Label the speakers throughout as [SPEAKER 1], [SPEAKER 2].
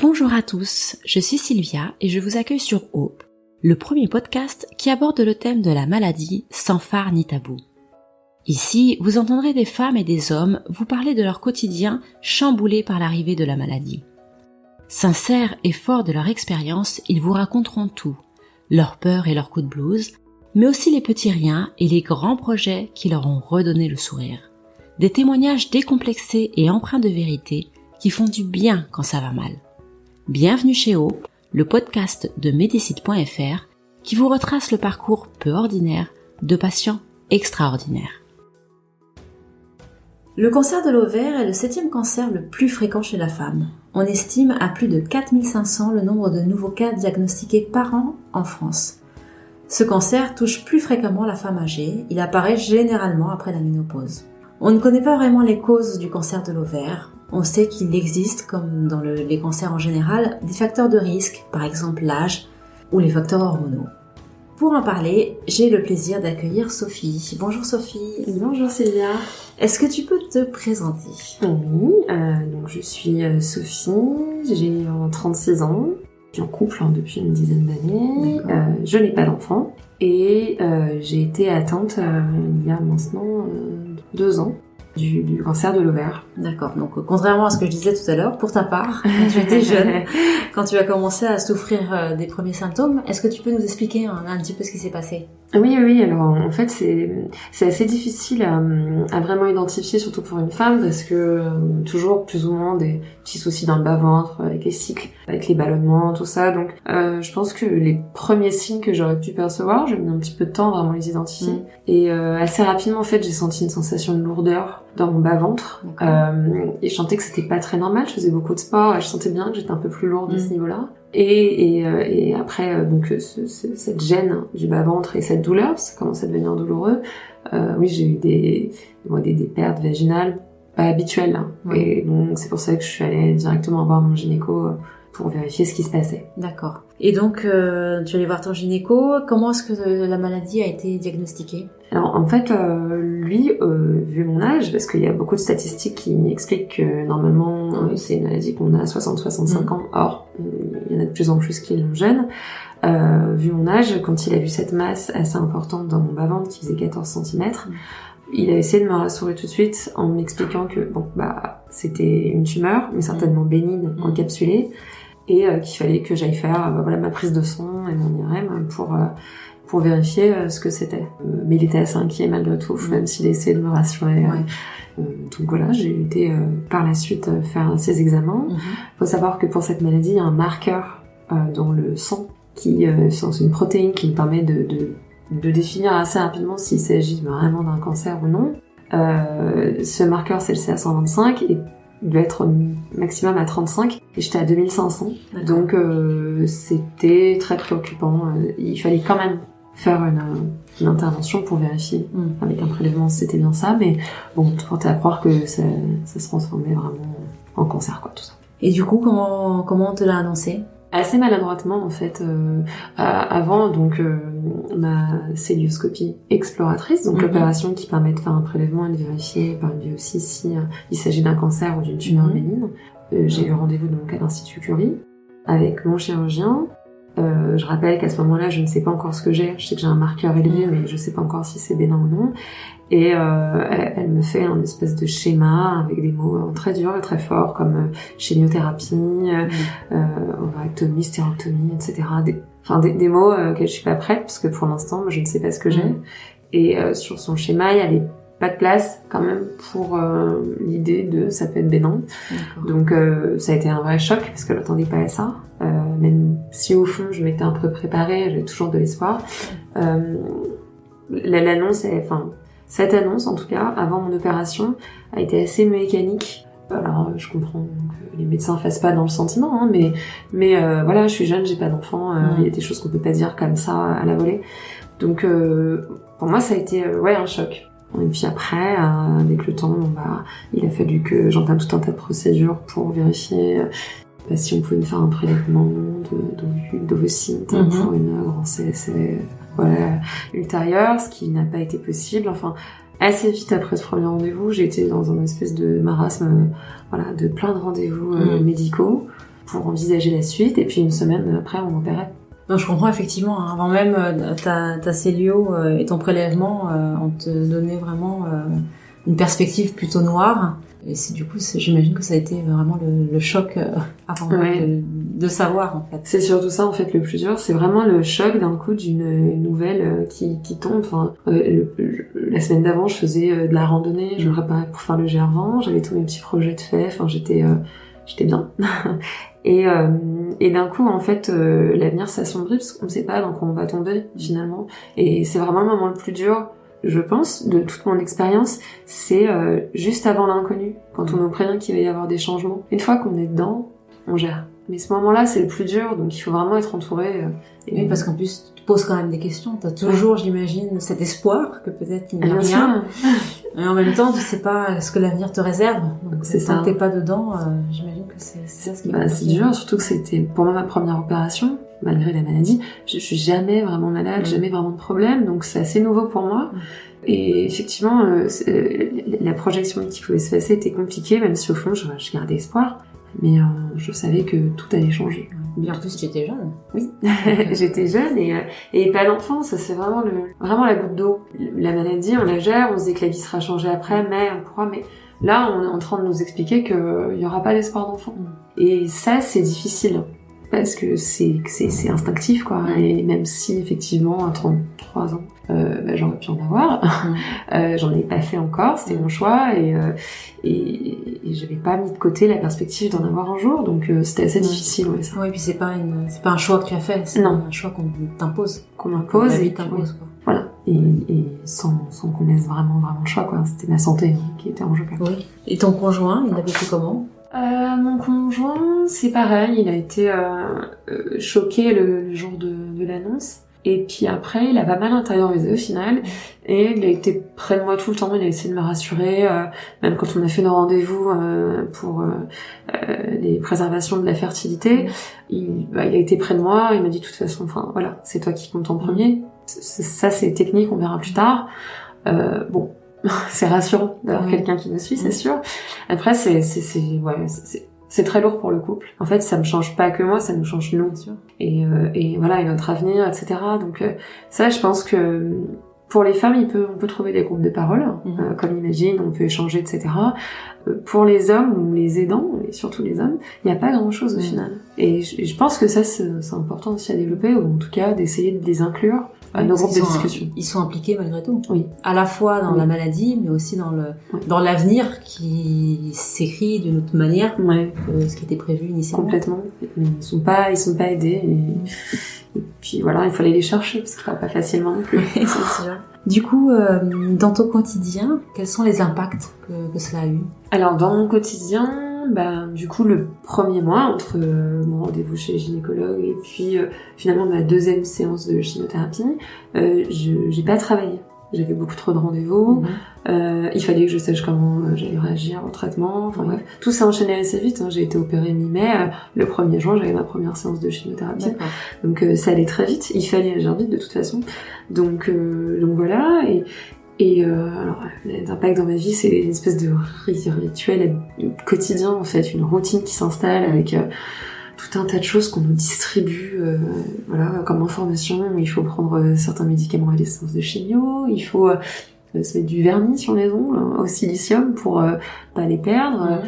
[SPEAKER 1] Bonjour à tous, je suis Sylvia et je vous accueille sur Hope, le premier podcast qui aborde le thème de la maladie sans phare ni tabou. Ici, vous entendrez des femmes et des hommes vous parler de leur quotidien chamboulé par l'arrivée de la maladie. Sincères et forts de leur expérience, ils vous raconteront tout, leurs peurs et leurs coups de blues, mais aussi les petits riens et les grands projets qui leur ont redonné le sourire. Des témoignages décomplexés et empreints de vérité qui font du bien quand ça va mal. Bienvenue chez Hope, le podcast de Medicite.fr qui vous retrace le parcours peu ordinaire de patients extraordinaires. Le cancer de l'ovaire est le 7e cancer le plus fréquent chez la femme. On estime à plus de 4500 le nombre de nouveaux cas diagnostiqués par an en France. Ce cancer touche plus fréquemment la femme âgée, il apparaît généralement après la ménopause. On ne connaît pas vraiment les causes du cancer de l'ovaire. On sait qu'il existe, comme dans les cancers en général, des facteurs de risque, par exemple l'âge ou les facteurs hormonaux. Pour en parler, j'ai le plaisir d'accueillir Sophie. Bonjour Sophie.
[SPEAKER 2] Bonjour Sylvia.
[SPEAKER 1] Est-ce que tu peux te présenter ?
[SPEAKER 2] Oui, donc je suis Sophie, j'ai 36 ans, je suis en couple depuis une dizaine d'années, je n'ai pas d'enfant et j'ai été atteinte il y a maintenant 2 ans. Du cancer de l'ovaire.
[SPEAKER 1] D'accord, donc contrairement à ce que je disais tout à l'heure, pour ta part, quand tu étais jeune, quand tu as commencé à souffrir des premiers symptômes, est-ce que tu peux nous expliquer un petit peu ce qui s'est passé ?
[SPEAKER 2] Oui, alors en fait c'est assez difficile à vraiment identifier, surtout pour une femme, parce que toujours plus ou moins des petits soucis dans le bas-ventre, avec les cycles, avec les ballonnements, tout ça, donc je pense que les premiers signes que j'aurais pu percevoir, j'ai mis un petit peu de temps à vraiment les identifier, et assez rapidement en fait j'ai senti une sensation de lourdeur dans mon bas-ventre, et je sentais que c'était pas très normal, je faisais beaucoup de sport, et je sentais bien que j'étais un peu plus lourde à ce niveau-là. Et après donc cette gêne du bas-ventre et cette douleur, ça commence à devenir douloureux. Oui, j'ai eu des pertes vaginales pas habituelles, hein. Et donc c'est pour ça que je suis allée directement voir mon gynéco pour vérifier ce qui se passait.
[SPEAKER 1] D'accord. Et donc tu es allée voir ton gynéco. Comment est-ce que la maladie a été diagnostiquée ?
[SPEAKER 2] Alors en fait, lui, vu mon âge, parce qu'il y a beaucoup de statistiques qui expliquent que normalement c'est une maladie qu'on a à 60-65 ans, or il y en a de plus en plus qui l'ont jeune. Vu mon âge, quand il a vu cette masse assez importante dans mon bas-ventre qui faisait 14 cm, il a essayé de me rassurer tout de suite en m'expliquant que c'était une tumeur, mais certainement bénigne, encapsulée, et qu'il fallait que j'aille faire ma prise de sang et mon IRM pour vérifier ce que c'était. Mais il était assez inquiet malgré tout, même s'il essayait de me rassurer. Donc voilà, j'ai été par la suite faire ces examens. Faut savoir que pour cette maladie, il y a un marqueur dans le sang qui c'est une protéine qui me permet de définir assez rapidement s'il s'agit vraiment d'un cancer ou non. Ce marqueur, c'est le CA125 et il doit être maximum à 35 et j'étais à 2500. Donc c'était très préoccupant. Il fallait quand même faire une intervention pour vérifier avec un prélèvement si c'était bien ça, mais bon, tout portait à croire que ça se transformait vraiment en cancer, quoi, tout ça.
[SPEAKER 1] Et du coup, comment on te l'a annoncé ?
[SPEAKER 2] Assez maladroitement en fait, avant donc ma célioscopie exploratrice, donc l'opération qui permet de faire un prélèvement et de vérifier par une biopsie si il s'agit d'un cancer ou d'une tumeur bénigne. J'ai eu rendez-vous donc à l'Institut Curie avec mon chirurgien. Je rappelle qu'à ce moment-là, je ne sais pas encore ce que j'ai. Je sais que j'ai un marqueur élevé, mais je sais pas encore si c'est bénin ou non. Et elle me fait un espèce de schéma avec des mots très durs et très forts comme chimiothérapie, ovarectomie, stérectomie, etc. Des mots que je suis pas prête parce que pour l'instant, moi, je ne sais pas ce que j'ai. Et sur son schéma, il y avait pas de place quand même pour l'idée de ça peut être bénin. Donc ça a été un vrai choc parce que je m'attendais pas à ça. Même si au fond je m'étais un peu préparée, j'avais toujours de l'espoir. Cette annonce en tout cas avant mon opération a été assez mécanique. Alors je comprends que les médecins fassent pas dans le sentiment, mais voilà, je suis jeune, j'ai pas d'enfant, il y a des choses qu'on peut pas dire comme ça à la volée. Donc pour moi ça a été un choc. Et puis après, avec le temps, il a fallu que j'entame tout un tas de procédures pour vérifier si on pouvait me faire un prélèvement d'ovocytes pour une grossesse ultérieure, ce qui n'a pas été possible. Enfin, assez vite après ce premier rendez-vous, j'ai été dans un espèce de marasme, de plein de rendez-vous médicaux pour envisager la suite, et puis une semaine après, on m'opérait.
[SPEAKER 3] Non, je comprends effectivement. Avant même ta cellio et ton prélèvement, on te donnait vraiment une perspective plutôt noire. Et c'est du coup, j'imagine que ça a été vraiment le choc avant de savoir en fait.
[SPEAKER 2] C'est surtout ça en fait le plus dur, c'est vraiment le choc d'un coup d'une nouvelle qui tombe. Enfin, la semaine d'avant, je faisais de la randonnée, je me préparais pour faire le GR20, j'avais tous mes petits projets de fait. Enfin, j'étais bien. Et d'un coup, en fait, l'avenir s'assombrit parce qu'on ne sait pas dans quoi on va tomber finalement. Et c'est vraiment le moment le plus dur, je pense, de toute mon expérience, c'est juste avant l'inconnu, quand on nous prévient qu'il va y avoir des changements. Une fois qu'on est dedans, on gère. Mais ce moment-là, c'est le plus dur, donc il faut vraiment être entouré.
[SPEAKER 3] Oui, parce qu'en plus, tu te poses quand même des questions. T'as toujours, j'imagine, cet espoir que peut-être il n'y a rien. Et en même temps, tu sais pas ce que l'avenir te réserve. Donc,
[SPEAKER 2] c'est ça.
[SPEAKER 3] Tant que t'es pas dedans, j'imagine que c'est ça ce qui est
[SPEAKER 2] c'est dur, surtout que c'était pour moi ma première opération, malgré la maladie. Je suis jamais vraiment malade, jamais vraiment de problème, donc c'est assez nouveau pour moi. Et effectivement, la projection qui pouvait se passer était compliquée, même si au fond, je gardais espoir. Mais je savais que tout allait changer.
[SPEAKER 3] Bien, en plus, tu étais jeune.
[SPEAKER 2] Oui, j'étais jeune et pas d'enfant, ça c'est vraiment la goutte d'eau. La maladie, on la gère, on se dit que la vie sera changée après, mais on pourra. Mais là, on est en train de nous expliquer qu'il y aura pas d'espoir d'enfant. Et ça, c'est difficile. Parce que c'est instinctif, quoi. Et même si, effectivement, à 33 ans, j'aurais pu en avoir, j'en ai pas fait encore, c'était mon choix, et j'avais pas mis de côté la perspective d'en avoir un jour, donc c'était assez difficile, ouais, ça.
[SPEAKER 3] Oui, puis c'est pas un choix que tu as fait, c'est un choix qu'on t'impose.
[SPEAKER 2] Qu'on impose,
[SPEAKER 3] et t'impose, quoi.
[SPEAKER 2] Voilà. Et sans qu'on laisse vraiment le choix, quoi. C'était ma santé qui était en jeu, quoi.
[SPEAKER 3] Oui. Et ton conjoint, il a vécu comment?
[SPEAKER 2] Mon conjoint, c'est pareil, il a été choqué le jour de l'annonce. Et puis après, il a pas mal intériorisé au final. Et il a été près de moi tout le temps, il a essayé de me rassurer. Même quand on a fait nos rendez-vous pour les préservations de la fertilité, il a été près de moi, il m'a dit de toute façon, enfin voilà, c'est toi qui compte en premier. Ça, c'est technique, on verra plus tard. Bon. C'est rassurant d'avoir quelqu'un qui me suit, c'est sûr. Après, c'est très lourd pour le couple. En fait, ça me change pas que moi, ça nous change nous. Et voilà, et notre avenir, etc. Donc ça, je pense que pour les femmes, on peut trouver des groupes de parole, comme Imagine, on peut échanger, etc. Pour les hommes ou les aidants, et surtout les hommes, il n'y a pas grand-chose au final. Et je pense que ça, c'est important aussi à développer, ou en tout cas d'essayer de les inclure à nos groupes de discussion.
[SPEAKER 3] Ils sont impliqués malgré tout.
[SPEAKER 2] Oui.
[SPEAKER 3] À la fois dans la maladie, mais aussi dans l'avenir qui s'écrit d'une autre manière que ce qui était prévu initialement.
[SPEAKER 2] Complètement. Mais ils sont pas aidés. Et puis voilà, il faut aller les chercher parce que ça va pas facilement non plus.
[SPEAKER 3] Oui, c'est sûr. Du coup, dans ton quotidien, quels sont les impacts que cela a eu? Alors,
[SPEAKER 2] dans mon quotidien, du coup, le premier mois, entre mon rendez-vous chez le gynécologue et puis finalement ma deuxième séance de chimiothérapie, j'ai pas travaillé. J'avais beaucoup trop de rendez-vous. Il fallait que je sache comment j'allais réagir au traitement. Enfin bref, tout s'est enchaîné assez vite. J'ai été opérée mi-mai. Le 1er juin, j'avais ma première séance de chimiothérapie. D'accord. Donc ça allait très vite. Il fallait agir vite de toute façon. Donc voilà. Et alors, l'impact dans ma vie, c'est une espèce de rituel quotidien, en fait, une routine qui s'installe avec tout un tas de choses qu'on nous distribue, comme information. Il faut prendre certains médicaments à l'essence de chimio, il faut se mettre du vernis sur les ongles au silicium pour pas les perdre.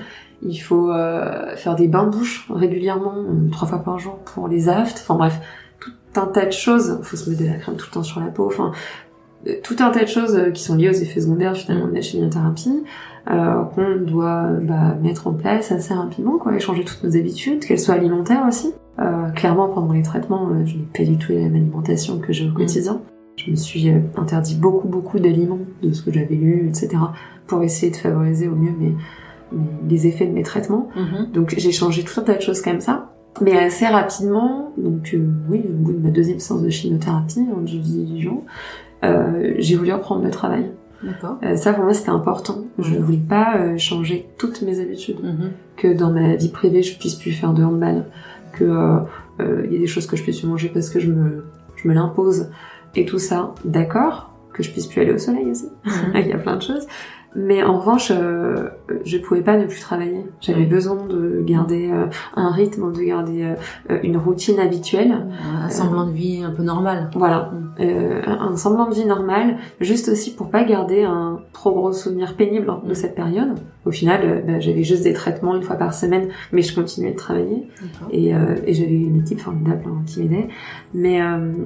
[SPEAKER 2] Il faut faire des bains de bouche régulièrement, 3 fois par jour pour les aftes. Enfin bref, tout un tas de choses. Il faut se mettre de la crème tout le temps sur la peau. Enfin, tout un tas de choses qui sont liées aux effets secondaires finalement de la chimiothérapie qu'on doit mettre en place assez rapidement, et changer toutes nos habitudes, qu'elles soient alimentaires aussi. Clairement, pendant les traitements, je n'ai pas du tout la même alimentation que j'ai au quotidien. Je me suis interdit beaucoup d'aliments de ce que j'avais lu, etc. pour essayer de favoriser au mieux les effets de mes traitements. Donc j'ai changé tout un tas de choses comme ça. Mais assez rapidement, donc au bout de ma deuxième séance de chimiothérapie en Dijon, j'ai voulu reprendre le travail. D'accord. Ça pour moi c'était important. Je ne voulais pas changer toutes mes habitudes. Que dans ma vie privée je puisse plus faire de handball, que y a des choses que je puisse plus manger parce que je me l'impose et tout ça. D'accord. Que je puisse plus aller au soleil aussi. Il y a plein de choses. Mais en revanche, je pouvais pas ne plus travailler. J'avais besoin de garder un rythme, de garder une routine habituelle.
[SPEAKER 3] Un semblant de vie un peu normal.
[SPEAKER 2] Voilà, un semblant de vie normal, juste aussi pour pas garder un trop gros souvenir pénible de cette période. Au final, j'avais juste des traitements une fois par semaine, mais je continuais de travailler. Et j'avais une équipe formidable qui m'aidait. Mais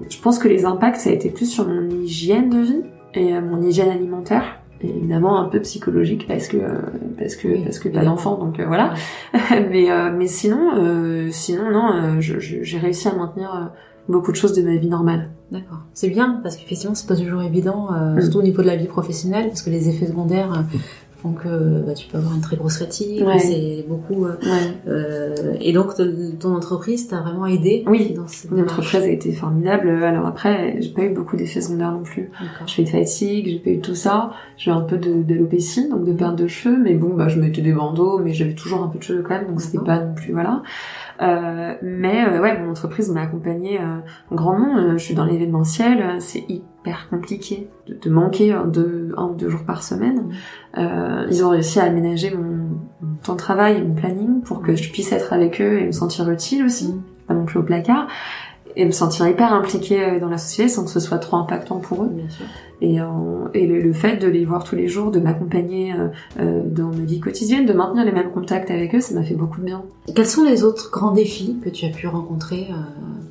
[SPEAKER 2] je pense que les impacts, ça a été plus sur mon hygiène de vie et mon hygiène alimentaire. Et évidemment un peu psychologique parce que pas d'enfant, donc voilà. Mais sinon non, j'ai réussi à maintenir beaucoup de choses de ma vie normale.
[SPEAKER 3] D'accord. C'est bien parce qu'effectivement c'est pas toujours évident, surtout au niveau de la vie professionnelle, parce que les effets secondaires font que tu peux avoir une très grosse fatigue. C'est beaucoup. Et donc ton entreprise t'a vraiment aidé.
[SPEAKER 2] Oui,
[SPEAKER 3] dans cette
[SPEAKER 2] mon entreprise a été formidable. Alors après, j'ai pas eu beaucoup d'effets secondaires non plus.
[SPEAKER 3] D'accord.
[SPEAKER 2] J'ai eu de fatigue, j'ai pas eu tout ça. J'ai eu un peu d'alopécie, donc de perte de cheveux, mais bon, je mettais des bandeaux, mais j'avais toujours un peu de cheveux quand même, donc c'était pas non plus voilà. Mon entreprise m'a accompagnée grandement. Je suis dans l'événementiel, c'est hyper compliqué de manquer un ou deux jours par semaine. Ils ont réussi à aménager mon temps de travail et mon planning pour que je puisse être avec eux et me sentir utile aussi, pas non plus au placard, et me sentir hyper impliquée dans la société sans que ce soit trop impactant pour eux.
[SPEAKER 3] Bien sûr.
[SPEAKER 2] Et le fait de les voir tous les jours, de m'accompagner dans ma vie quotidienne, de maintenir les mêmes contacts avec eux, ça m'a fait beaucoup de bien.
[SPEAKER 3] Quels sont les autres grands défis que tu as pu rencontrer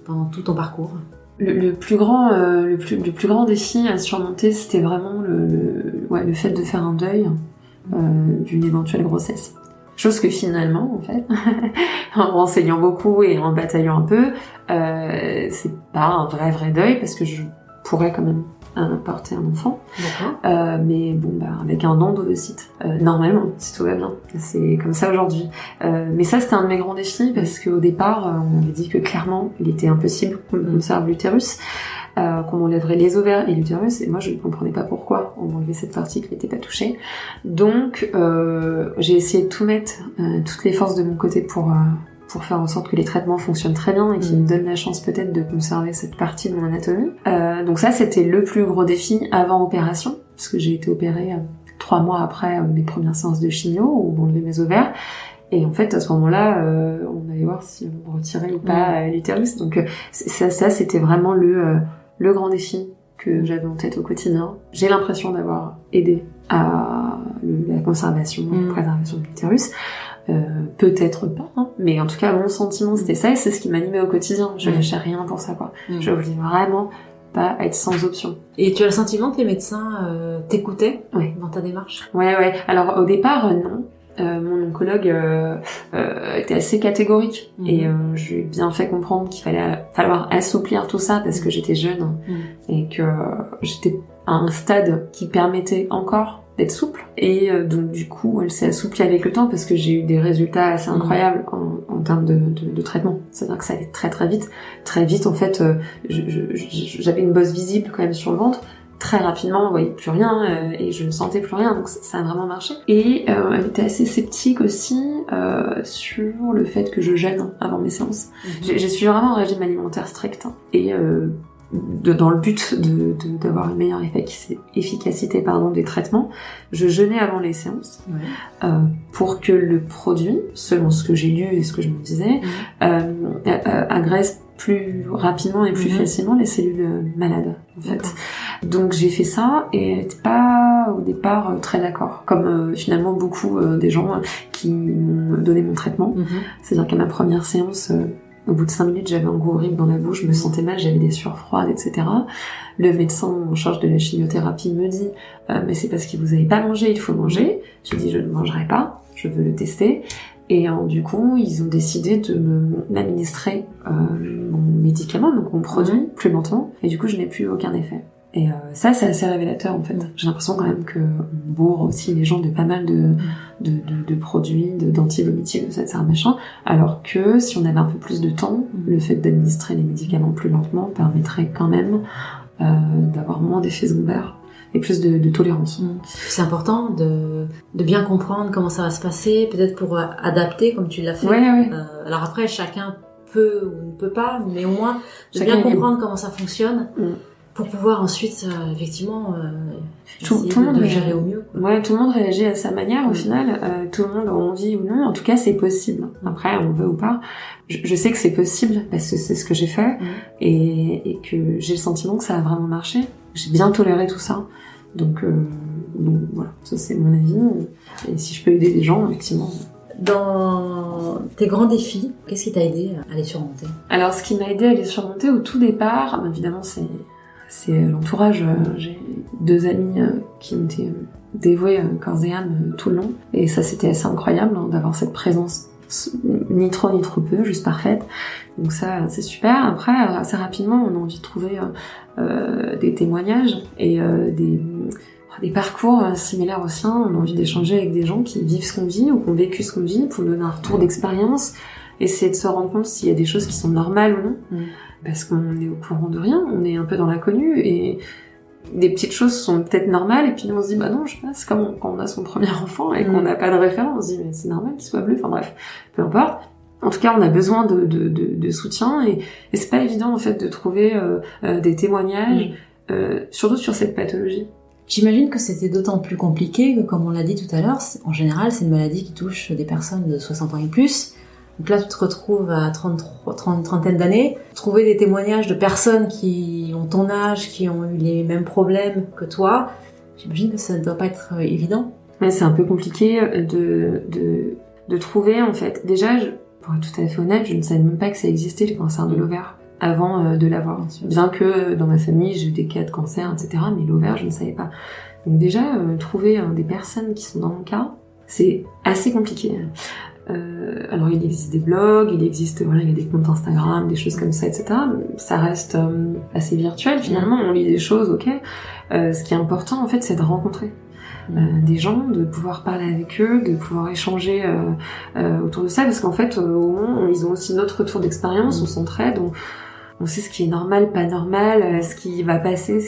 [SPEAKER 3] pendant tout ton parcours ?
[SPEAKER 2] Le plus grand défi à surmonter, c'était vraiment le fait de faire un deuil d'une éventuelle grossesse. Chose que finalement, en fait, en renseignant beaucoup et en bataillant un peu, c'est pas un vrai deuil parce que je pourrais quand même porter un enfant. Mais bon, avec un don d'ovocytes. Normalement, si tout va bien. C'est comme ça aujourd'hui. Mais ça, c'était un de mes grands défis parce qu'au départ, on m'avait dit que clairement, il était impossible qu'on conserve l'utérus, qu'on enlèverait les ovaires et l'utérus, et moi, je ne comprenais pas pourquoi on enlevait cette partie qui n'était pas touchée. Donc, j'ai essayé de tout mettre, toutes les forces de mon côté pour faire en sorte que les traitements fonctionnent très bien et qu'ils me donnent la chance peut-être de conserver cette partie de mon anatomie. Donc ça, c'était le plus gros défi avant opération, parce que j'ai été opérée 3 mois après mes premières séances de chimio, où on enlevait mes ovaires. Et en fait, à ce moment-là, on allait voir si on retirait ou pas l'utérus. Donc ça, c'était vraiment le grand défi que j'avais en tête au quotidien. J'ai l'impression d'avoir aidé à la conservation et la préservation de l'utérus. Peut-être pas, mais en tout cas mon sentiment c'était ça et c'est ce qui m'animait au quotidien. Je lâchais rien pour ça, quoi. Je voulais vraiment pas être sans option.
[SPEAKER 3] Et tu as le sentiment que les médecins t'écoutaient dans ta démarche ?
[SPEAKER 2] Ouais. Alors au départ, non. Mon oncologue était assez catégorique et je lui ai bien fait comprendre qu'il falloir assouplir tout ça parce que j'étais jeune et que j'étais à un stade qui permettait encore d'être souple. Et donc du coup, elle s'est assouplie avec le temps parce que j'ai eu des résultats assez incroyables en termes de traitement. C'est-à-dire que ça allait très très vite. Très vite, en fait, j'avais une bosse visible quand même sur le ventre. Très rapidement, on voyait plus rien et je ne sentais plus rien, donc ça a vraiment marché. Et elle était assez sceptique aussi sur le fait que je jeûne avant mes séances. J'ai suivi vraiment un régime alimentaire strict et dans le but d'avoir une meilleure efficacité des traitements, je jeûnais avant les séances pour que le produit, selon ce que j'ai lu et ce que je me disais, agresse plus rapidement et plus facilement les cellules malades, en fait. Donc j'ai fait ça et elle n'était pas au départ très d'accord, comme finalement beaucoup des gens qui m'ont donné mon traitement. C'est-à-dire qu'à ma première séance, au bout de 5 minutes, j'avais un goût horrible dans la bouche, je me sentais mal, j'avais des sueurs froides, etc. Le médecin en charge de la chimiothérapie me dit mais c'est parce que vous n'avez pas mangé, il faut manger. J'ai dit je ne mangerai pas, je veux le tester. Et du coup, ils ont décidé de m'administrer mon médicament, donc mon produit, plus lentement. Et du coup, je n'ai plus aucun effet. Et ça, c'est assez révélateur, en fait. J'ai l'impression quand même qu'on bourre aussi les gens de pas mal de produits, d'antivomitifs, etc. machin. Alors que si on avait un peu plus de temps, le fait d'administrer les médicaments plus lentement permettrait quand même d'avoir moins d'effets secondaires et plus de tolérance.
[SPEAKER 3] C'est important de bien comprendre comment ça va se passer, peut-être pour adapter comme tu l'as fait. Alors après, chacun peut ou ne peut pas, mais au moins de bien comprendre comment ça fonctionne pour pouvoir ensuite effectivement
[SPEAKER 2] tout le monde
[SPEAKER 3] gérer au mieux, quoi.
[SPEAKER 2] Ouais, tout le monde réagit à sa manière au final. Tout le monde a envie ou non. En tout cas, c'est possible. Après, on veut ou pas. Je sais que c'est possible parce que c'est ce que j'ai fait et que j'ai le sentiment que ça a vraiment marché. J'ai bien toléré tout ça. Donc voilà, ça c'est mon avis. Et si je peux aider des gens, effectivement.
[SPEAKER 3] Dans tes grands défis, qu'est-ce qui t'a aidé à les surmonter?
[SPEAKER 2] Alors, ce qui m'a aidé à les surmonter au tout départ, évidemment, c'est l'entourage. J'ai 2 amis qui ont été dévoués corps et âme tout le long. Et ça, c'était assez incroyable d'avoir cette présence ni trop ni trop peu, juste parfaite. Donc ça, c'est super. Après, assez rapidement, on a envie de trouver des témoignages et des parcours similaires aux siens. On a envie d'échanger avec des gens qui vivent ce qu'on vit ou qui ont vécu ce qu'on vit pour donner un retour d'expérience, essayer de se rendre compte s'il y a des choses qui sont normales ou non. Parce qu'on est au courant de rien, on est un peu dans l'inconnu et des petites choses sont peut-être normales et puis on se dit bah non, je sais pas, c'est comme quand on a son premier enfant et qu'on n'a pas de référence, on se dit mais c'est normal qu'il soit bleu, enfin bref, peu importe. En tout cas, on a besoin de soutien et c'est pas évident en fait de trouver des témoignages, surtout sur cette pathologie.
[SPEAKER 3] J'imagine que c'était d'autant plus compliqué que, comme on l'a dit tout à l'heure, en général, c'est une maladie qui touche des personnes de 60 ans et plus. Donc là, tu te retrouves à trentaine d'années. Trouver des témoignages de personnes qui ont ton âge, qui ont eu les mêmes problèmes que toi, j'imagine que ça ne doit pas être évident.
[SPEAKER 2] Ouais, c'est un peu compliqué de trouver, en fait. Déjà, pour être tout à fait honnête, je ne savais même pas que ça existait, le cancer de l'ovaire, avant de l'avoir. Bien que dans ma famille, j'ai eu des cas de cancer, etc., mais l'ovaire, je ne savais pas. Donc déjà, trouver des personnes qui sont dans mon cas, c'est assez compliqué. Alors il existe des blogs, il existe il y a des comptes Instagram, des choses comme ça, etc. Ça reste assez virtuel finalement, on lit des choses, ok. Ce qui est important en fait, c'est de rencontrer des gens, de pouvoir parler avec eux, de pouvoir échanger autour de ça, parce qu'en fait au moins ils ont aussi notre retour d'expérience, on s'entraide, on sait ce qui est normal, pas normal, ce qui va passer,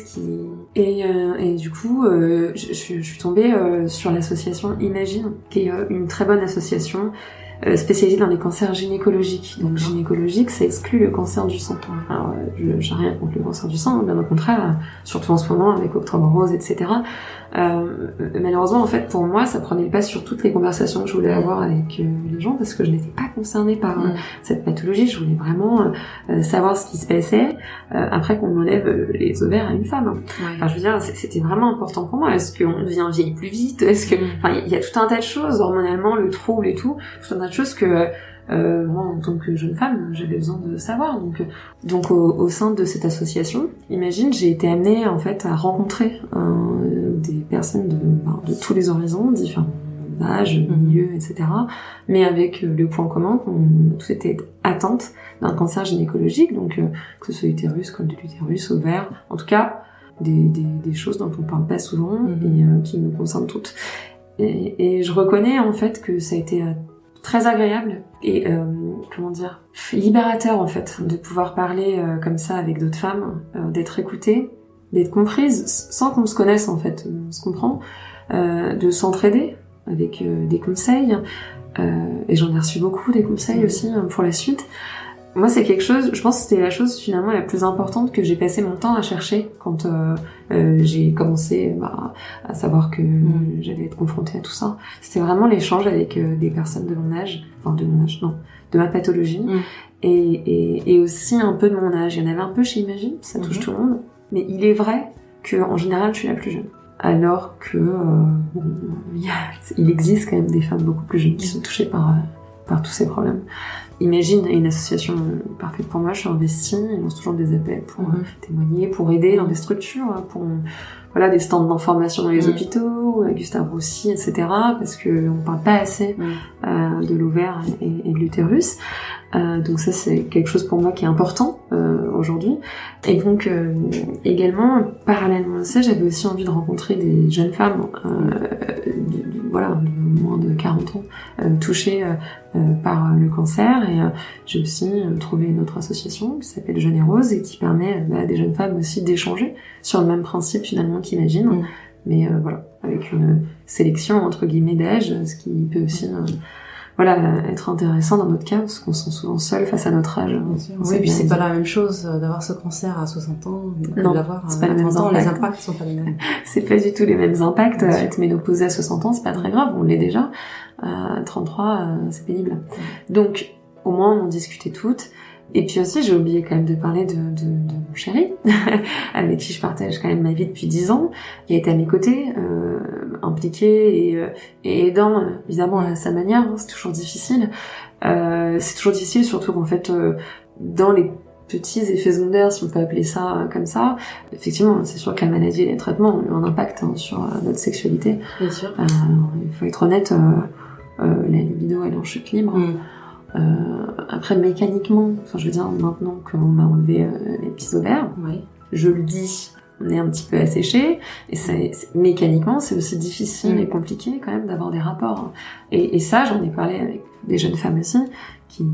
[SPEAKER 2] et du coup je suis tombée sur l'association Imagine, qui est une très bonne association spécialisée dans les cancers gynécologiques. Donc gynécologique, ça exclut le cancer du sang. Alors j'ai rien contre le cancer du sang, bien au contraire, surtout en ce moment avec Octobre Rose, etc. Malheureusement, en fait, pour moi, ça prenait le pas sur toutes les conversations que je voulais avoir avec les gens, parce que je n'étais pas concernée par cette pathologie. Je voulais vraiment savoir ce qui se passait après qu'on enlève les ovaires à une femme. Ouais. Enfin, je veux dire, c'était vraiment important pour moi. Est-ce qu'on devient vieille plus vite? Est-ce que, enfin, il y a tout un tas de choses, hormonalement, le trouble et tout un tas de choses que moi, en tant que jeune femme, j'avais besoin de savoir. Donc au sein de cette association, Imagine, j'ai été amenée en fait à rencontrer des personnes de tous les horizons, différents âges, milieux, etc. Mais avec le point commun qu'on tous été atteintes d'un cancer gynécologique, donc que ce soit utérus, col de l'utérus, ovaire, en tout cas des choses dont on parle pas souvent et qui nous concernent toutes. Et je reconnais en fait que ça a été très agréable et libérateur en fait de pouvoir parler comme ça avec d'autres femmes, d'être écoutée, d'être comprise sans qu'on se connaisse en fait, on se comprend, de s'entraider avec des conseils et j'en ai reçu beaucoup des conseils aussi pour la suite. Moi, c'est quelque chose, je pense que c'était la chose finalement la plus importante que j'ai passé mon temps à chercher quand j'ai commencé à savoir que j'allais être confrontée à tout ça. C'était vraiment l'échange avec des personnes de mon âge, de ma pathologie, et aussi un peu de mon âge. Il y en avait un peu chez Imagine, ça touche tout le monde, mais il est vrai qu'en général, je suis la plus jeune. Alors que il existe quand même des femmes beaucoup plus jeunes qui sont touchées par tous ces problèmes. Imagine une association parfaite pour moi, je suis investie, ils lancent toujours des appels pour témoigner, pour aider dans des structures, pour des stands d'information dans les hôpitaux, Gustave Roussy, etc. parce que on parle pas assez de l'ovaire et de l'utérus. Donc ça c'est quelque chose pour moi qui est important aujourd'hui. Et donc également, parallèlement à ça, j'avais aussi envie de rencontrer des jeunes femmes de moins de 40 ans touchées par le cancer, et j'ai aussi trouvé une autre association qui s'appelle Jeune et Rose et qui permet à des jeunes femmes aussi d'échanger sur le même principe finalement qu'Imagine, mais avec une sélection entre guillemets d'âge, ce qui peut aussi être intéressant dans notre cas, parce qu'on se sent souvent seul face à notre âge.
[SPEAKER 3] Oui, puis c'est pas la même chose d'avoir ce cancer à 60 ans que d'avoir
[SPEAKER 2] c'est pas
[SPEAKER 3] à 30 ans.
[SPEAKER 2] les
[SPEAKER 3] Les impacts sont pas les mêmes.
[SPEAKER 2] C'est pas du tout les mêmes impacts. Être ménopausée à 60 ans, c'est pas très grave, on l'est déjà. À 33, c'est pénible. Donc, au moins, on en discutait toutes. Et puis aussi, j'ai oublié quand même de parler de mon chéri, avec qui je partage quand même ma vie depuis 10 ans, qui a été à mes côtés, impliqué et aidant, évidemment, à sa manière. C'est toujours difficile. C'est toujours difficile, surtout qu'en fait, dans les petits effets secondaires, si on peut appeler ça comme ça, effectivement, c'est sûr que la maladie et les traitements ont eu un impact sur notre sexualité.
[SPEAKER 3] Bien sûr.
[SPEAKER 2] Il faut être honnête, la libido, elle est en chute libre. Après, mécaniquement, je veux dire, maintenant qu'on m'a enlevé les petits ovaires, je le dis, on est un petit peu asséché, et mécaniquement, c'est aussi difficile et compliqué quand même d'avoir des rapports. Et ça, j'en ai parlé avec des jeunes femmes aussi, qui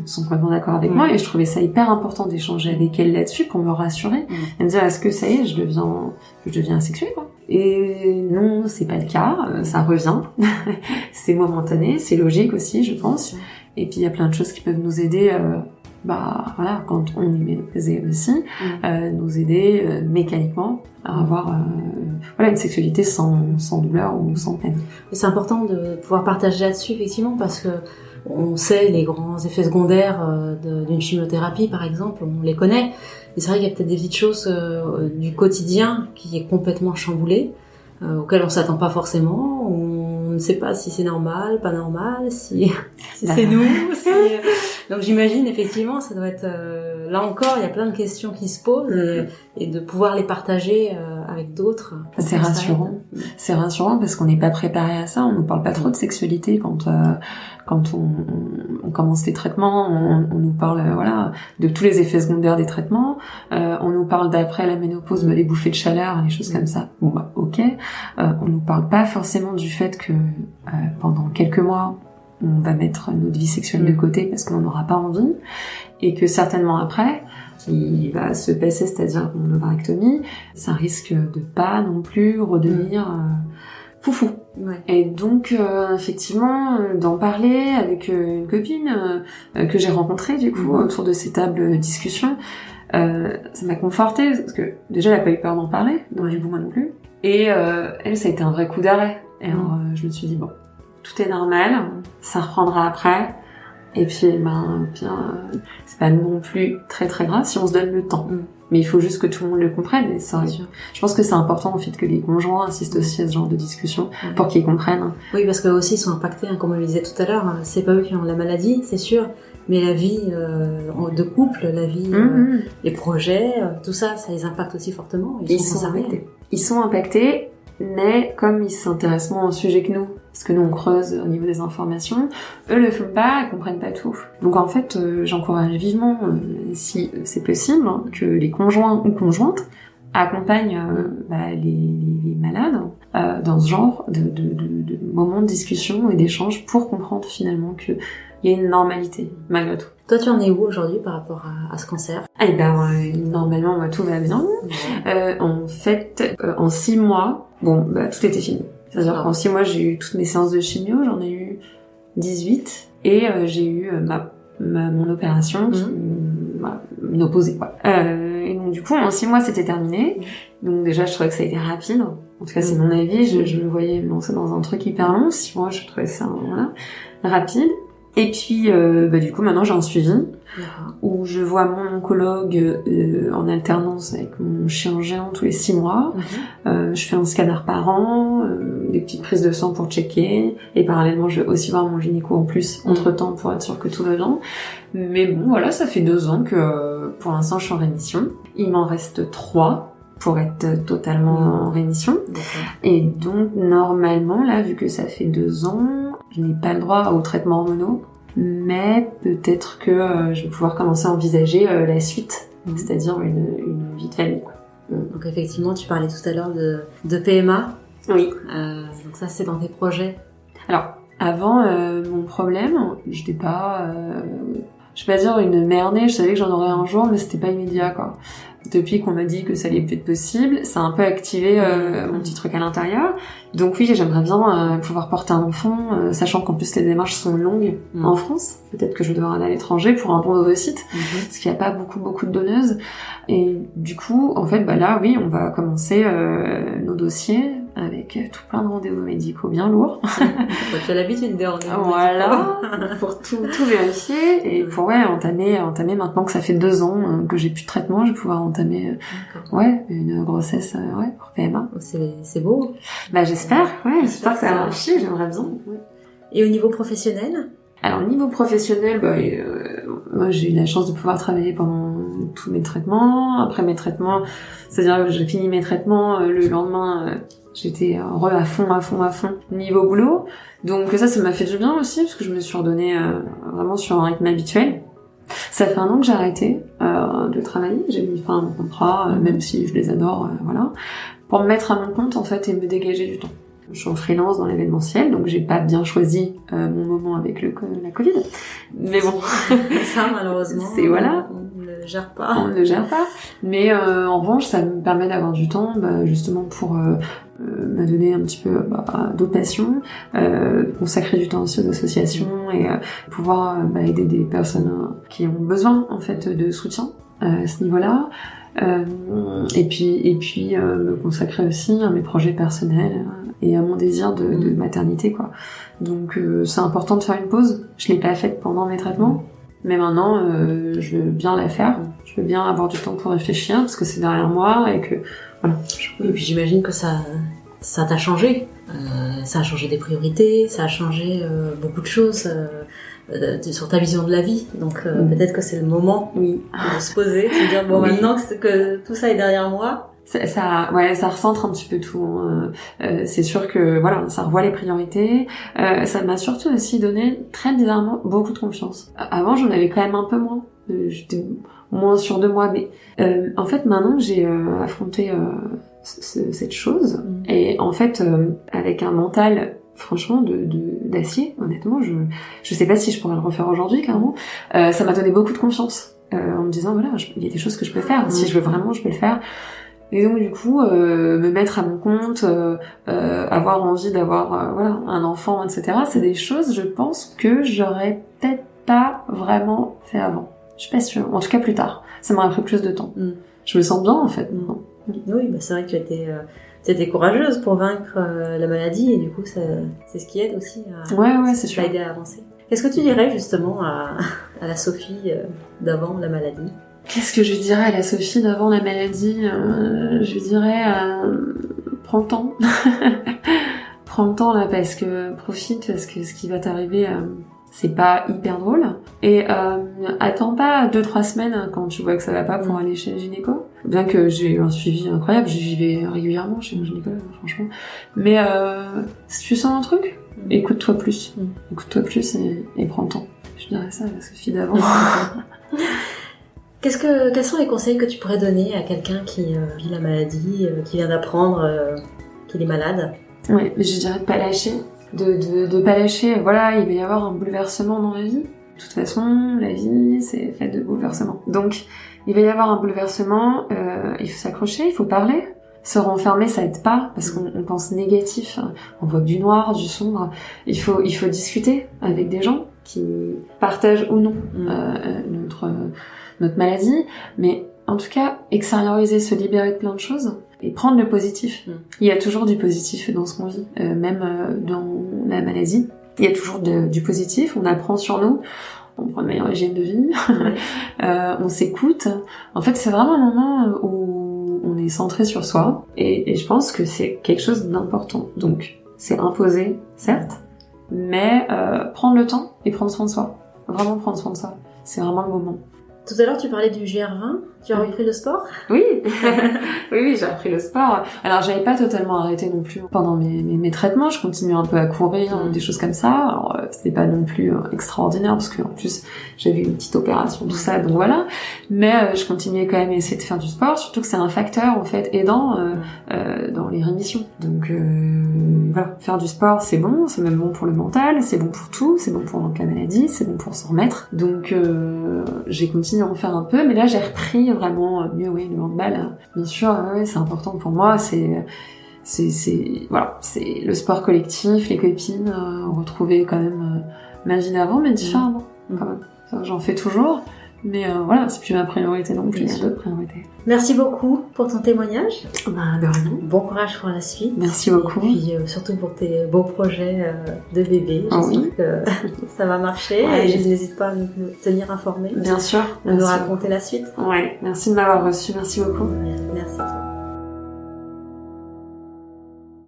[SPEAKER 2] sont complètement d'accord avec moi, et je trouvais ça hyper important d'échanger avec elles là-dessus pour me rassurer, et me dire, est-ce que ça y est, je deviens asexuée, quoi. Et non, c'est pas le cas, ça revient, c'est momentané, c'est logique aussi, je pense. Et puis il y a plein de choses qui peuvent nous aider, quand on est ménopausé aussi, nous aider mécaniquement à avoir une sexualité sans douleur ou sans peine.
[SPEAKER 3] C'est important de pouvoir partager là-dessus, effectivement, parce que on sait les grands effets secondaires d'une chimiothérapie, par exemple, on les connaît. Mais c'est vrai qu'il y a peut-être des petites choses du quotidien qui est complètement chamboulé, auxquelles on s'attend pas forcément. On ne sait pas si c'est normal, pas normal, si c'est nous. Donc j'imagine, effectivement, ça doit être... là encore, il y a plein de questions qui se posent et de pouvoir les partager avec d'autres.
[SPEAKER 2] C'est rassurant. C'est rassurant parce qu'on n'est pas préparé à ça. On nous parle pas trop de sexualité quand on commence les traitements. On nous parle de tous les effets secondaires des traitements. On nous parle d'après la ménopause, les bouffées de chaleur, les choses comme ça. Bon ok. On nous parle pas forcément du fait que pendant quelques mois, on va mettre notre vie sexuelle de côté parce qu'on n'en aura pas envie, et que certainement après, qui va se passer, c'est-à-dire mon ovarectomie, ça risque de pas non plus redevenir foufou. Et donc effectivement, d'en parler avec une copine que j'ai rencontrée du coup autour de ces tables de discussion, ça m'a confortée parce que déjà elle a pas eu peur d'en parler, donc du coup moi non plus. Et elle, ça a été un vrai coup d'arrêt. Et alors je me suis dit bon, tout est normal, ça reprendra après. Et puis, c'est pas non plus très très grave si on se donne le temps. Mais il faut juste que tout le monde le comprenne. Et ça, je pense que c'est important en fait que les conjoints assistent aussi à ce genre de discussion pour qu'ils comprennent.
[SPEAKER 3] Oui, parce qu'eux aussi ils sont impactés, comme on le disait tout à l'heure. C'est pas eux qui ont la maladie, c'est sûr, mais la vie de couple, la vie, les projets, tout ça, ça les impacte aussi fortement.
[SPEAKER 2] Ils sont impactés. Ils sont impactés. Mais comme ils s'intéressent moins au sujet que nous, parce que nous on creuse au niveau des informations, eux le font pas, ils comprennent pas tout. Donc en fait, j'encourage vivement, si c'est possible, que les conjoints ou conjointes accompagnent les malades dans ce genre de moments de discussion et d'échange pour comprendre finalement qu'il y a une normalité malgré tout.
[SPEAKER 3] Toi, tu en es où aujourd'hui par rapport à ce cancer?
[SPEAKER 2] Normalement, tout va bien. En fait, en 6 mois, tout était fini. C'est-à-dire qu'en 6 mois, j'ai eu toutes mes séances de chimio, j'en ai eu 18, et j'ai eu mon opération qui m'opposait, quoi. Et donc, du coup, en 6 mois, c'était terminé. Donc, déjà, je trouvais que ça a été rapide. En tout cas, c'est mon avis. Je me voyais me lancer dans un truc hyper long. 6 mois, je trouvais ça, rapide. Et puis, du coup, maintenant, j'ai un suivi où je vois mon oncologue en alternance avec mon chirurgien tous les 6 mois. Je fais un scanner par an, des petites prises de sang pour checker. Et parallèlement, je vais aussi voir mon gynéco en plus, entre-temps, pour être sûr que tout va bien. Mais bon, voilà, ça fait 2 ans que, pour l'instant, je suis en rémission. Il m'en reste 3 pour être totalement en rémission. Et donc, normalement, là, vu que ça fait 2 ans, je n'ai pas le droit aux traitements hormonaux, mais peut-être que je vais pouvoir commencer à envisager la suite, c'est-à-dire une vie de famille.
[SPEAKER 3] Donc effectivement, tu parlais tout à l'heure de PMA.
[SPEAKER 2] Oui.
[SPEAKER 3] Donc ça, c'est dans tes projets.
[SPEAKER 2] Alors, avant, mon problème, j'étais pas... je vais pas dire une mère née, je savais que j'en aurais un jour, mais c'était pas immédiat, quoi. depuis qu'on m'a dit que ça allait plus être possible, ça a un peu activé mon petit truc à l'intérieur. Donc oui, j'aimerais bien pouvoir porter un enfant, sachant qu'en plus les démarches sont longues en France. Peut-être que je vais devoir aller à l'étranger pour un don d'ovocytes, parce qu'il n'y a pas beaucoup de donneuses. Et du coup, en fait, là, oui, on va commencer nos dossiers avec tout plein de rendez-vous médicaux bien lourds.
[SPEAKER 3] Tu as l'habitude des rendez-vous.
[SPEAKER 2] Voilà, pour tout vérifier et pour entamer maintenant que ça fait 2 ans que j'ai plus de traitement, je vais pouvoir entamer une grossesse pour PMA.
[SPEAKER 3] C'est beau.
[SPEAKER 2] J'espère, j'espère que ça va marcher, j'aimerais bien. Ouais.
[SPEAKER 3] Et au niveau professionnel?
[SPEAKER 2] Alors niveau professionnel, moi j'ai eu la chance de pouvoir travailler pendant tous mes traitements. Après mes traitements, c'est-à-dire que j'ai fini mes traitements le lendemain. J'étais à fond. Niveau boulot. Donc ça m'a fait du bien aussi, parce que je me suis redonnée vraiment sur un rythme habituel. Ça fait 1 an que j'ai arrêté de travailler. J'ai mis fin à mon contrat, même si je les adore, pour me mettre à mon compte en fait et me dégager du temps. Je suis en freelance dans l'événementiel, donc j'ai pas bien choisi mon moment avec la Covid. Mais bon,
[SPEAKER 3] ça malheureusement,
[SPEAKER 2] voilà.
[SPEAKER 3] On ne le gère pas.
[SPEAKER 2] On ne le gère pas. Mais en revanche, ça me permet d'avoir du temps, justement pour me donner un petit peu d'autres passions, consacrer du temps aussi aux associations et pouvoir aider des personnes qui ont besoin en fait de soutien à ce niveau-là. Et puis me consacrer aussi à mes projets personnels et à mon désir de maternité, quoi. Donc c'est important de faire une pause. Je l'ai pas faite pendant mes traitements, mais maintenant je veux bien la faire. Je veux bien avoir du temps pour réfléchir parce que c'est derrière moi et que voilà.
[SPEAKER 3] Oui, et puis j'imagine que ça t'a changé. Ça a changé des priorités, ça a changé beaucoup de choses. Sur ta vision de la vie, donc peut-être que c'est le moment de se poser, de se dire maintenant que tout ça est derrière moi.
[SPEAKER 2] Ça recentre un petit peu tout. C'est sûr que ça revoit les priorités. Ça m'a surtout aussi donné très bizarrement beaucoup de confiance. Avant, j'en avais quand même un peu moins. J'étais moins sûre de moi, mais en fait maintenant j'ai affronté cette chose et en fait avec un mental franchement d'acier, honnêtement, je sais pas si je pourrais le refaire aujourd'hui carrément. Ça m'a donné beaucoup de confiance en me disant il y a des choses que je peux faire, si je veux vraiment je peux le faire. Et donc du coup me mettre à mon compte, avoir envie d'avoir un enfant, etc. C'est des choses, je pense, que j'aurais peut-être pas vraiment fait avant. Je suis pas sûre, en tout cas plus tard. Ça m'aurait pris plus de temps. Je me sens bien en fait maintenant.
[SPEAKER 3] Oui, c'est vrai que tu étais courageuse pour vaincre la maladie et du coup c'est ce qui aide aussi à aider à avancer. Qu'est-ce que tu dirais justement à la Sophie d'avant la maladie?
[SPEAKER 2] Qu'est-ce que je dirais à la Sophie d'avant la maladie? Je dirais prends le temps. Prends le temps là profite parce que ce qui va t'arriver c'est pas hyper drôle. Et attends pas 2-3 semaines quand tu vois que ça va pas pour aller chez le gynéco. Bien que j'ai eu un suivi incroyable, j'y vais régulièrement chez mon gynécologue, franchement. Mais si tu sens un truc, écoute-toi plus. Écoute-toi plus et prends le temps. Je dirais ça à la Sophie d'avant.
[SPEAKER 3] Quels sont les conseils que tu pourrais donner à quelqu'un qui vit la maladie, qui vient d'apprendre qu'il est malade?
[SPEAKER 2] Ouais, mais je dirais de pas lâcher. De pas lâcher, il va y avoir un bouleversement dans la vie. De toute façon, la vie, c'est fait de bouleversements. Donc, il va y avoir un bouleversement, il faut s'accrocher, il faut parler. Se renfermer, ça aide pas, parce qu'on pense négatif. On voit que du noir, du sombre. Il faut discuter avec des gens qui partagent ou non notre maladie, mais en tout cas, extérioriser, se libérer de plein de choses et prendre le positif. Il y a toujours du positif dans ce qu'on vit, même dans la maladie. Il y a toujours du positif, on apprend sur nous, on prend une meilleure hygiène de vie, on s'écoute. En fait, c'est vraiment un moment où on est centré sur soi et je pense que c'est quelque chose d'important. Donc, c'est imposé, certes, mais prendre le temps et prendre soin de soi. Vraiment prendre soin de soi. C'est vraiment le moment.
[SPEAKER 3] Tout à l'heure, tu parlais du GR20. Tu as repris le sport?
[SPEAKER 2] Oui. oui, j'ai repris le sport. Alors, j'avais pas totalement arrêté non plus pendant mes traitements. Je continuais un peu à courir, des choses comme ça. Alors, c'était pas non plus extraordinaire parce que en plus, j'avais une petite opération, tout ça, donc voilà. Mais je continuais quand même à essayer de faire du sport, surtout que c'est un facteur en fait aidant dans les rémissions. Donc faire du sport, c'est bon, c'est même bon pour le mental, c'est bon pour tout, c'est bon pour la maladie, c'est bon pour s'en remettre. Donc j'ai continué à en faire un peu, mais là j'ai repris vraiment mieux. Oui, le handball, bien sûr, oui, c'est important pour moi. C'est le sport collectif, les copines, retrouver quand même ma vie d'avant, mais différemment. Quand même. Ça, j'en fais toujours. Mais voilà, c'est plus ma priorité non plus, il y a d'autres priorités.
[SPEAKER 3] Merci beaucoup pour ton témoignage.
[SPEAKER 2] De rien.
[SPEAKER 3] Bon courage pour la suite.
[SPEAKER 2] Merci beaucoup.
[SPEAKER 3] Et puis surtout pour tes beaux projets de bébé. J'espère que ça va marcher.
[SPEAKER 2] Ouais,
[SPEAKER 3] et n'hésite pas à nous tenir informés.
[SPEAKER 2] Bien sûr.
[SPEAKER 3] À nous raconter la suite.
[SPEAKER 2] Ouais, merci de m'avoir reçu. Merci beaucoup.
[SPEAKER 3] Merci.